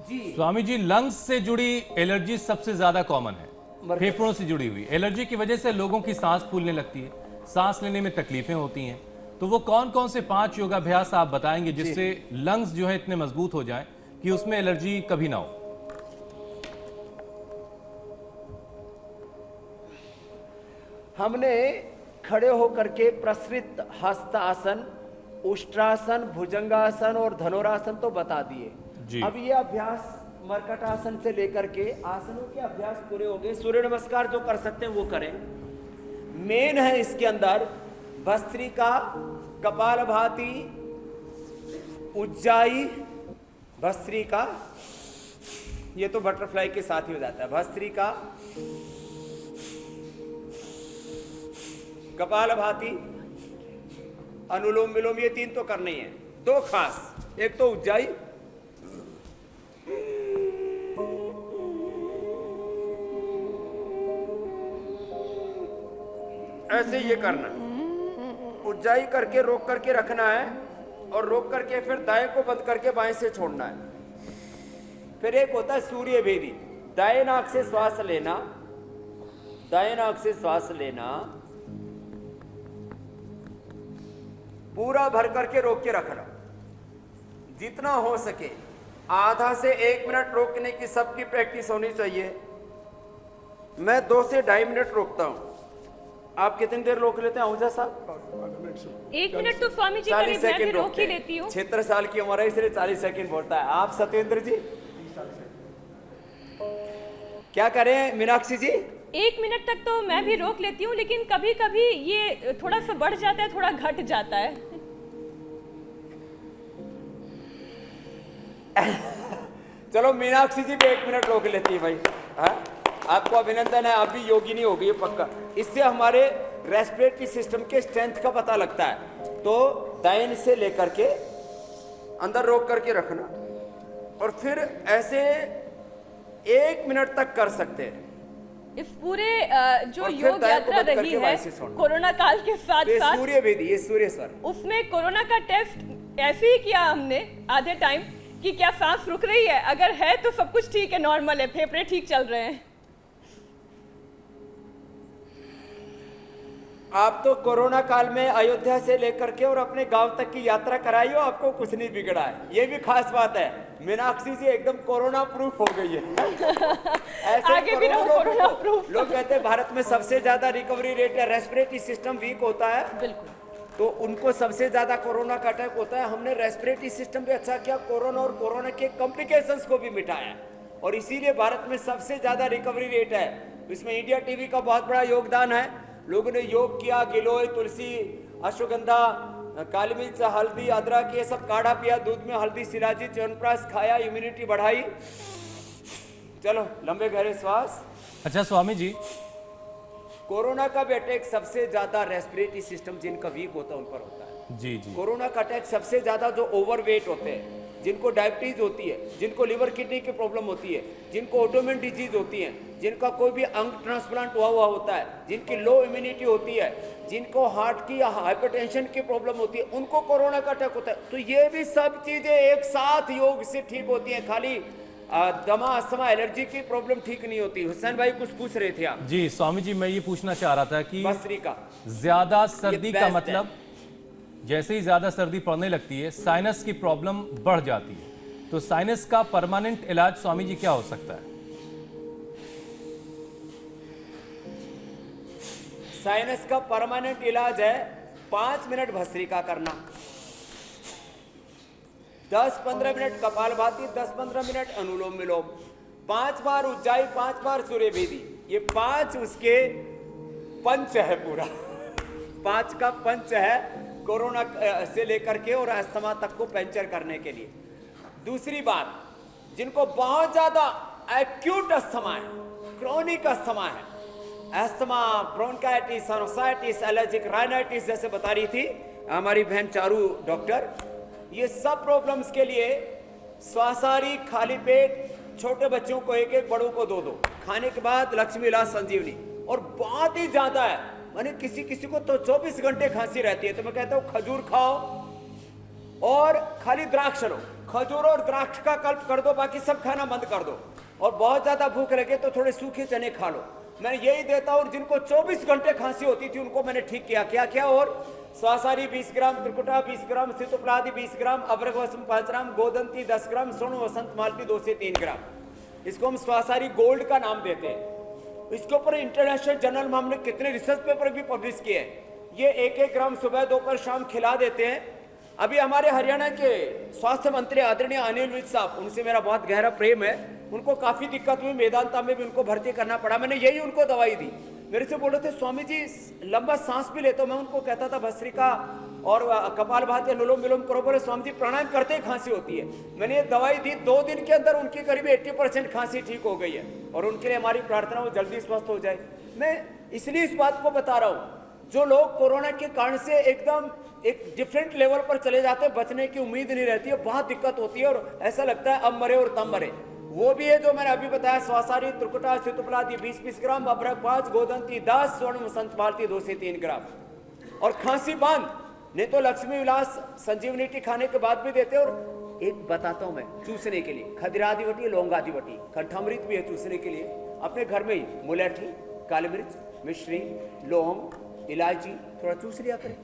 जी Swami ji, lungs से जुड़ी allergy सबसे ज्यादा कॉमन है, फेफड़ों से जुड़ी हुई एलर्जी की वजह से लोगों की सांस फूलने लगती है, सांस लेने में तकलीफें होती हैं। तो वो कौन कौन से 5 योगाभ्यास आप बताएंगे जिससे लंग्स जो है इतने मजबूत हो जाएं कि उसमें एलर्जी कभी ना हो? हमने खड़े होकर के प्रसृत हस्तासन, उष्ट्रासन, भुजंगासन और धनुरासन तो बता जी। दिए। अब ये अभ्यास मर्कटासन से लेकर के आसनों के अभ्यास पूरे हो गए। सूर्य नमस्कार जो कर सकते हैं वो करें। मेन है इसके अंदर भस्त्रिका, कपालभाति, उज्जाई, भस्त्रिका, ये तो बटरफ्लाई के साथ ही हो जाता है। भस्त्रिका, कपालभाति, अनुलोम विलोम, ये 3 तो करने ही है। 2 खास, एक तो उज्जाई, ऐसे ये करना, उज्जाई करके रोक करके रखना है और रोक करके फिर दाएं को बंद करके बाएं से छोड़ना है। फिर एक होता है सूर्य भेदी, दाएं नाक से श्वास लेना, दाएं नाक से श्वास लेना, पूरा भर करके रोक के रखना, जितना हो सके। आधा से 1 मिनट रोकने की सबकी प्रैक्टिस होनी चाहिए। मैं 2 से 2.5 मिनट रोकता हूं। आप कितनी देर रोक लेते हैं आहूजा साहब? 1 मिनट तो स्वामी जी 40 करीब मैं भी सेकंड रोक रोकते ही हैं। लेती हूँ। 76 साल की उम्र है इसलिए 40 सेकंड बोलता है। आप सत्येंद्र जी क्या करें? मीनाक्षी जी 1 मिनट तक तो मैं भी रोक लेती हूँ, लेकिन कभी कभी ये थोड़ा सा बढ़ जाता है, थोड़ा घट जाता है। चलो मीनाक्षी जी भी 1 मिनट रोक लेती है भाई। हाँ? आपको अभिनंदन है, आप भी योगिनी हो गई है पक्का। इससे हमारे रेस्पिरेटरी सिस्टम के स्ट्रेंथ का पता लगता है। तो दाएं से लेकर के अंदर रोक करके रखना और फिर ऐसे 1 मिनट तक कर सकते हैं। इस पूरे जो और फिर योग दाएं को यात्रा बंद रही करके है बाएं से छोड़ना। कोरोना काल के साथ ये साथ, सूर्य भेदी, ये सूर्य स्वर, उसमें कोरोना का टेस्ट ऐसे ही किया हमने आधे टाइम कि क्या सांस रुक रही है, अगर है तो सब कुछ ठीक है, नॉर्मल है, फेफड़े ठीक चल रहे हैं। आप तो कोरोना काल में अयोध्या से लेकर के और अपने गांव तक की यात्रा कराई हो, आपको कुछ नहीं बिगड़ा है। ये भी खास बात है। मीनाक्षी जी एकदम कोरोना प्रूफ हो गई है। ऐसे आगे भी रहो कोरोना प्रूफ। लोग कहते हैं भारत में सबसे ज्यादा रिकवरी रेट है, रेस्पिरेटरी सिस्टम वीक होता है बिल्कुल, तो उनको सबसे ज्यादा कोरोना का अटैक होता है। हमने रेस्पिरेटरी सिस्टम भी अच्छा किया, कोरोना और कोरोना के कॉम्प्लिकेशंस को भी मिटाया और इसीलिए भारत में सबसे ज्यादा रिकवरी रेट है। इसमें इंडिया टीवी का बहुत बड़ा योगदान है। लोगों ने योग किया, गिलोय, तुलसी, अश्वगंधा, काली मिर्च, हल्दी, अदरक, ये सब काढ़ा पिया, दूध में हल्दी, शिलाजी, च्यवनप्राश खाया, इम्यूनिटी बढ़ाई। चलो लंबे गहरे श्वास। अच्छा स्वामी जी, कोरोना का भी अटैक सबसे ज्यादा रेस्पिरेटरी सिस्टम जिनका वीक होता है उन पर होता है। जी जी, कोरोना का अटैक सबसे ज्यादा जो ओवरवेट होते हैं, जिनको डायबिटीज होती है, जिनको लिवर किडनी की प्रॉब्लम होती है, जिनको ऑटोइम्यून डिजीज होती है, जिनका कोई भी अंग ट्रांसप्लांट हुआ होता है, जिनकी लो इम्यूनिटी होती है, जिनको हार्ट की या हाइपरटेंशन की प्रॉब्लम होती है, उनको कोरोना का अटैक होता है। तो ये भी सब चीजें एक साथ योग से ठीक होती हैं। खाली दमा, अस्थमा, एलर्जी की प्रॉब्लम ठीक नहीं होती। हुसैन भाई कुछ पूछ रहे थे आप? जी स्वामी जी, मैं ये पूछना चाह रहा था कि भस्त्रिका, ज्यादा सर्दी का बेस्ट मतलब, जैसे ही ज्यादा सर्दी पड़ने लगती है साइनस की प्रॉब्लम बढ़ जाती है, तो साइनस का परमानेंट इलाज स्वामी जी क्या हो सकता है? साइनस का परमानेंट इलाज है 5 मिनट भस्त्रिका करना, 10-15 मिनट कपालभाति, 10-15 मिनट अनुलोम विलोम, 5 बार उज्जाई, 5 बार सूर्य भेदी। ये 5 उसके पंच है, पूरा 5 का पंच है कोरोना से लेकर के और अस्थमा तक को पंचर करने के लिए। दूसरी बात, जिनको बहुत ज्यादा एक्यूट अस्थमा है, क्रोनिक अस्थमा है, asthma, bronchitis, sinusitis, allergic rhinitis जैसे बता रही थी हमारी बहन चारू डॉक्टर, ये सब प्रॉब्लम्स के लिए स्वासारी, खाली पेट, छोटे बच्चों को 1-1, बड़ों को 2-2, खाने के बाद लक्ष्मी इलाज संजीवनी। और बहुत ही ज्यादा है, माने किसी किसी को तो 24 घंटे खांसी रहती है, तो मैं कहता हूं खजूर खाओ और खाली द्राक्ष लो, खजूर और द्राक्ष का कल्प कर दो, बाकी सब खाना बंद कर दो। और बहुत ज्यादा भूख लगे तो थोड़े सूखे चने खा लो। मैंने यही देता हूँ। जिनको 24 घंटे खांसी होती थी उनको मैंने ठीक किया। क्या क्या? और स्वासारी 20 ग्राम, त्रिकुटा 20 ग्राम, सितुप्लादि 20 ग्राम, अभ्रगवसम 5 ग्राम, गोदंती 10 ग्राम, स्वर्ण वसंत मालती 2 से 3 ग्राम। इसको हम स्वासारी गोल्ड का नाम देते हैं। इसके ऊपर इंटरनेशनल जर्नल में हमने कितने रिसर्च पेपर भी पब्लिश किए हैं। ये 1-1 ग्राम सुबह दोपहर शाम खिला देते हैं। अभी हमारे हरियाणा के स्वास्थ्य मंत्री आदरणीय अनिल विज साहब, उनसे मेरा बहुत गहरा प्रेम है। उनको काफी दिक्कत हुई, मेदांता में भी उनको भर्ती करना पड़ा। मैंने यही उनको दवाई दी। मेरे से बोल रहे थे स्वामी जी लंबा सांस भी लेते हो। मैं उनको कहता था भस्त्रिका और कपालभाति अनुलोम विलोम करो। बोले स्वामी जी प्राणायाम करते ही खांसी होती है। मैंने ये दवाई दी, 2 दिन के अंदर उनकी करीब 80% खांसी ठीक हो गई है। और उनके लिए हमारी प्रार्थना वो जल्दी स्वस्थ हो जाए। मैं इसलिए इस बात को बता रहा हूँ, जो लोग कोरोना के कारण से एकदम एक डिफरेंट लेवल पर चले जाते हैं, बचने की उम्मीद नहीं रहती है, बहुत दिक्कत होती है और ऐसा लगता है अब मरे और तब मरे। वो भी है जो मैंने अभी बताया, स्वासारी, त्रिकुटा, सितुप्लादि 20-20 ग्राम, अभ्रक 5, गोदंती 10, स्वर्ण वसंत मालती 2 से 3 ग्राम। और खांसी बंद, नहीं तो लक्ष्मी विलास संजीवनी टी खाने के बाद भी देते। और एक बताता हूं मैं चूसने के लिए, खदिरादिवटी, लौंगादिवटी, कंठामृत भी है चूसने के लिए। अपने घर में ही मुलैठी, काली मिर्च, मिश्री, लौंग, इलायची थोड़ा चूस लिया करें।